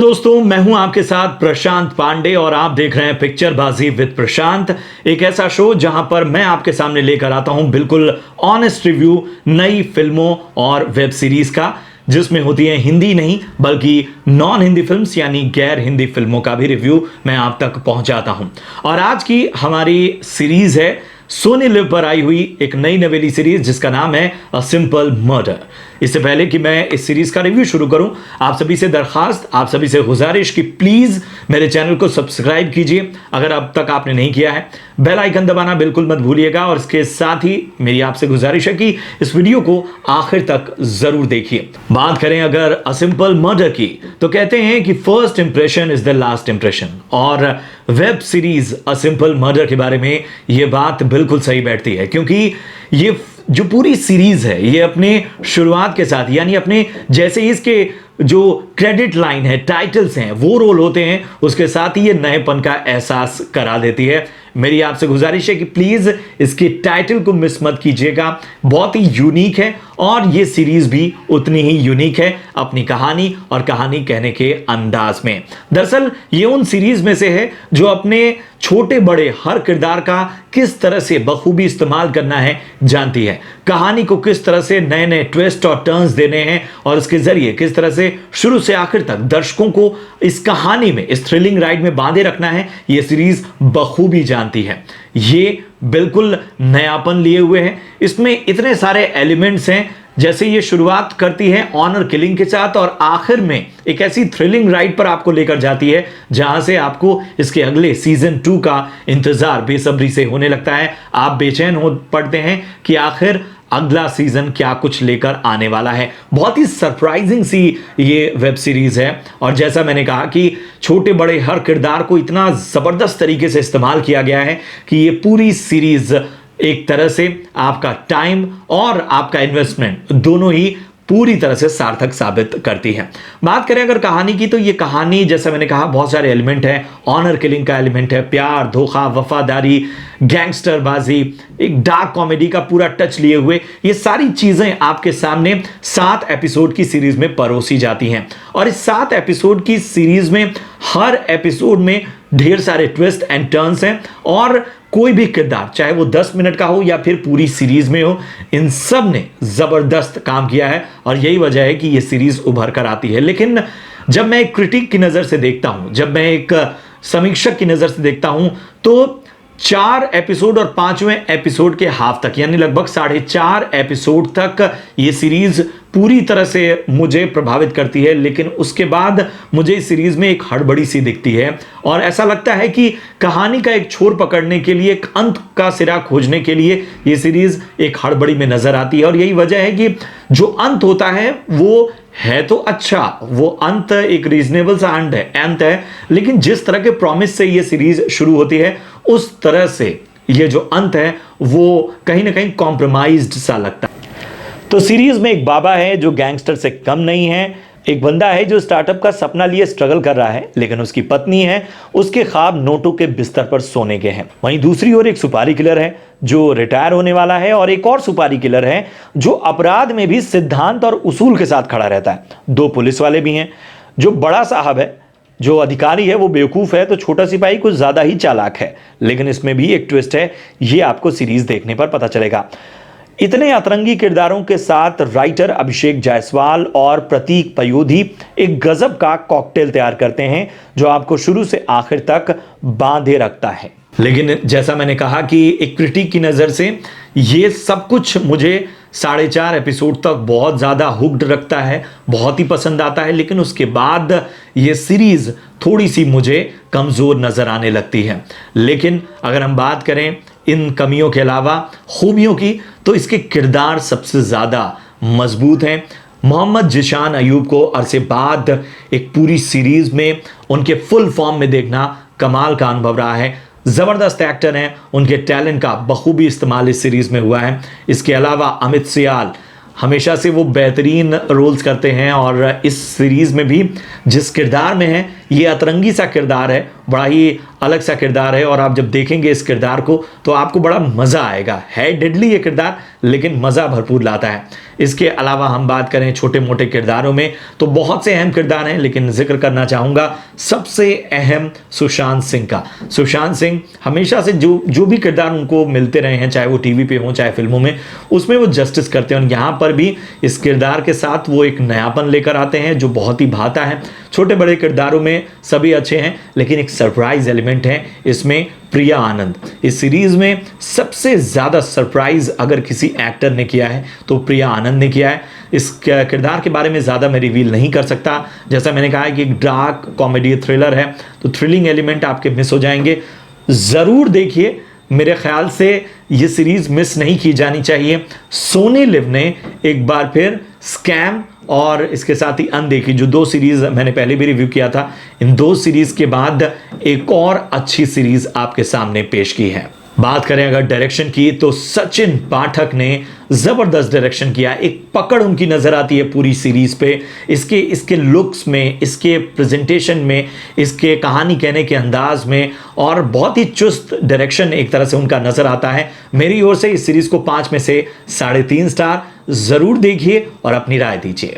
दोस्तों, मैं हूं आपके साथ प्रशांत पांडे और आप देख रहे हैं पिक्चरबाजी विद प्रशांत, एक ऐसा शो जहां पर मैं आपके सामने लेकर आता हूं बिल्कुल ऑनेस्ट रिव्यू नई फिल्मों और वेब सीरीज का, जिसमें होती है हिंदी नहीं बल्कि नॉन हिंदी फिल्म्स यानी गैर हिंदी फिल्मों का भी रिव्यू मैं आप तक पहुंचाता हूं। और आज की हमारी सीरीज है सोनी लिव पर आई हुई एक नई नवेली सीरीज जिसका नाम है अ सिंपल मर्डर। इससे पहले कि मैं इस सीरीज का रिव्यू शुरू करूं, आप सभी से दरखास्त, आप सभी से गुजारिश कि प्लीज मेरे चैनल को सब्सक्राइब कीजिए अगर अब तक आपने नहीं किया है। बेल आइकन दबाना बिल्कुल मत भूलिएगा और इसके साथ ही मेरी आपसे गुजारिश है कि इस वीडियो को आखिर तक जरूर देखिए। बात करें अगर अ सिंपल मर्डर की, तो कहते हैं कि first impression is the last impression, और web series a simple murder के बारे में यह बात बिल्कुल सही बैठती है, क्योंकि ये जो पूरी सीरीज है ये अपने शुरुआत के साथ यानी अपने जैसे ही इसके जो क्रेडिट लाइन है, टाइटल्स हैं, वो रोल होते हैं, उसके साथ ही ये नएपन का एहसास करा देती है। मेरी आपसे गुजारिश है कि प्लीज इसके टाइटल को मिस मत कीजिएगा, बहुत ही यूनिक है और ये सीरीज भी उतनी ही यूनिक है अपनी कहानी और कहानी कहने के अंदाज में। दरअसल ये उन सीरीज में से है जो अपने छोटे बड़े हर किरदार का किस तरह से बखूबी इस्तेमाल करना है जानती है, कहानी को किस तरह से नए नए ट्विस्ट और टर्न्स देने हैं और इसके जरिए किस तरह से शुरू से आखिर तक दर्शकों को इस कहानी में, इस थ्रिलिंग राइड में बांधे रखना है, यह सीरीज बखूबी जानती है। ये बिल्कुल नयापन लिए हुए हैं, इसमें इतने सारे एलिमेंट्स हैं। जैसे ये शुरुआत करती है ऑनर किलिंग के साथ और आखिर में एक ऐसी थ्रिलिंग राइड पर आपको लेकर जाती है जहां से आपको इसके अगले सीजन 2 का इंतजार बेसब्री से होने लगता है। आप बेचैन हो पड़ते हैं कि आखिर अगला सीजन क्या कुछ लेकर आने वाला है। बहुत ही सरप्राइजिंग सी ये वेब सीरीज है और जैसा मैंने कहा कि छोटे बड़े हर किरदार को इतना जबरदस्त तरीके से इस्तेमाल किया गया है कि ये पूरी सीरीज एक तरह से आपका टाइम और आपका इन्वेस्टमेंट दोनों ही पूरी तरह से सार्थक साबित करती है। बात करें अगर कहानी की, तो ये कहानी जैसा मैंने कहा बहुत सारे एलिमेंट है। ऑनर किलिंग का एलिमेंट है, प्यार, धोखा, वफादारी, गैंगस्टरबाजी, एक डार्क कॉमेडी का पूरा टच लिए हुए ये सारी चीजें आपके सामने 7 एपिसोड की सीरीज में परोसी जाती हैं। और इस 7 एपिसोड की सीरीज में हर एपिसोड में ढेर सारे ट्विस्ट एंड टर्न्स हैं और कोई भी किरदार चाहे वो 10 मिनट का हो या फिर पूरी सीरीज में हो, इन सब ने जबरदस्त काम किया है और यही वजह है कि ये सीरीज उभर कर आती है। लेकिन जब मैं एक क्रिटिक की नजर से देखता हूं, जब मैं एक समीक्षक की नजर से देखता हूं, तो 4 एपिसोड और 5वें एपिसोड के हाफ तक यानी लगभग 4.5 एपिसोड तक ये सीरीज पूरी तरह से मुझे प्रभावित करती है। लेकिन उसके बाद मुझे इस सीरीज में एक हड़बड़ी सी दिखती है और ऐसा लगता है कि कहानी का एक छोर पकड़ने के लिए, एक अंत का सिरा खोजने के लिए ये सीरीज एक हड़बड़ी में नजर आती है। और यही वजह है कि जो अंत होता है वो है तो अच्छा, वो अंत एक रीजनेबल सा अंत है, लेकिन जिस तरह के प्रॉमिस से ये सीरीज शुरू होती है उस तरह से ये जो अंत है वो कहीं ना कहीं कॉम्प्रोमाइज्ड सा लगता है। तो सीरीज में एक बाबा है जो गैंगस्टर से कम नहीं है, एक बंदा है जो स्टार्टअप का सपना लिए स्ट्रगल कर रहा है, लेकिन उसकी पत्नी है, उसके ख्वाब नोटों के बिस्तर पर सोने के हैं। वहीं दूसरी ओर एक सुपारी किलर है जो रिटायर होने वाला है और एक और सुपारी किलर है जो अपराध में भी सिद्धांत और उसूल के साथ खड़ा रहता है। 2 पुलिस वाले भी हैं। जो बड़ा साहब है, जो अधिकारी है, वो बेवकूफ है, तो छोटा सिपाही कुछ ज्यादा ही चालाक है। लेकिन इसमें भी एक ट्विस्ट है, ये आपको सीरीज देखने पर पता चलेगा। इतने अतरंगी किरदारों के साथ राइटर अभिषेक जायसवाल और प्रतीक पयोधी एक गजब का कॉकटेल तैयार करते हैं जो आपको शुरू से आखिर तक बांधे रखता है। लेकिन जैसा मैंने कहा कि एक क्रिटिक की नजर से ये सब कुछ मुझे 4.5 एपिसोड तक बहुत ज्यादा हुक्ड रखता है, बहुत ही पसंद आता है। लेकिन उसके बाद ये सीरीज थोड़ी सी मुझे कमजोर नजर आने लगती है। लेकिन अगर हम बात करें इन कमियों के अलावा खूबियों की, तो इसके किरदार सबसे ज्यादा मजबूत हैं। मोहम्मद जिशान अयूब को अरसे बाद एक पूरी सीरीज में उनके फुल फॉर्म में देखना कमाल का अनुभव रहा है। जबरदस्त एक्टर हैं, उनके टैलेंट का बखूबी इस्तेमाल इस सीरीज में हुआ है। इसके अलावा अमित सियाल हमेशा से वो बेहतरीन रोल्स करते हैं और इस सीरीज में भी जिस किरदार में है, ये अतरंगी सा किरदार है, बड़ा ही अलग सा किरदार है और आप जब देखेंगे इस किरदार को तो आपको बड़ा मज़ा आएगा। है डेडली ये किरदार, लेकिन मज़ा भरपूर लाता है। इसके अलावा हम बात करें छोटे मोटे किरदारों में तो बहुत से अहम किरदार हैं, लेकिन जिक्र करना चाहूँगा सबसे अहम सुशांत सिंह का। सुशांत सिंह हमेशा से जो भी किरदार उनको मिलते रहे हैं, चाहे वो टीवी पे हो चाहे फिल्मों में, उसमें वो जस्टिस करते हैं और यहाँ पर भी इस किरदार के साथ वो एक नयापन लेकर आते हैं जो बहुत ही भाता है। छोटे बड़े किरदारों में सभी अच्छे हैं, लेकिन एक सरप्राइज एलिमेंट है इसमें, प्रिया आनंद। इस सीरीज में सबसे ज़्यादा सरप्राइज अगर किसी एक्टर ने किया है तो प्रिया आनंद ने किया है। इस किरदार के बारे में ज़्यादा मैं रिवील नहीं कर सकता। जैसा मैंने कहा है कि एक डार्क कॉमेडी थ्रिलर है, तो थ्रिलिंग एलिमेंट आपके मिस हो जाएंगे। ज़रूर देखिए, मेरे ख्याल से ये सीरीज़ मिस नहीं की जानी चाहिए। सोनी लिव ने एक बार फिर स्कैम और इसके साथ ही अनदेखी, जो 2 सीरीज़ मैंने पहले भी रिव्यू किया था, इन 2 सीरीज़ के बाद एक और अच्छी सीरीज़ आपके सामने पेश की है। बात करें अगर डायरेक्शन की तो सचिन पाठक ने ज़बरदस्त डायरेक्शन किया। एक पकड़ उनकी नज़र आती है पूरी सीरीज़ पे, इसके लुक्स में, इसके प्रेजेंटेशन में, इसके कहानी कहने के अंदाज में, और बहुत ही चुस्त डायरेक्शन एक तरह से उनका नज़र आता है। मेरी ओर से इस सीरीज़ को 5 में से 3.5 स्टार। ज़रूर देखिए और अपनी राय दीजिए।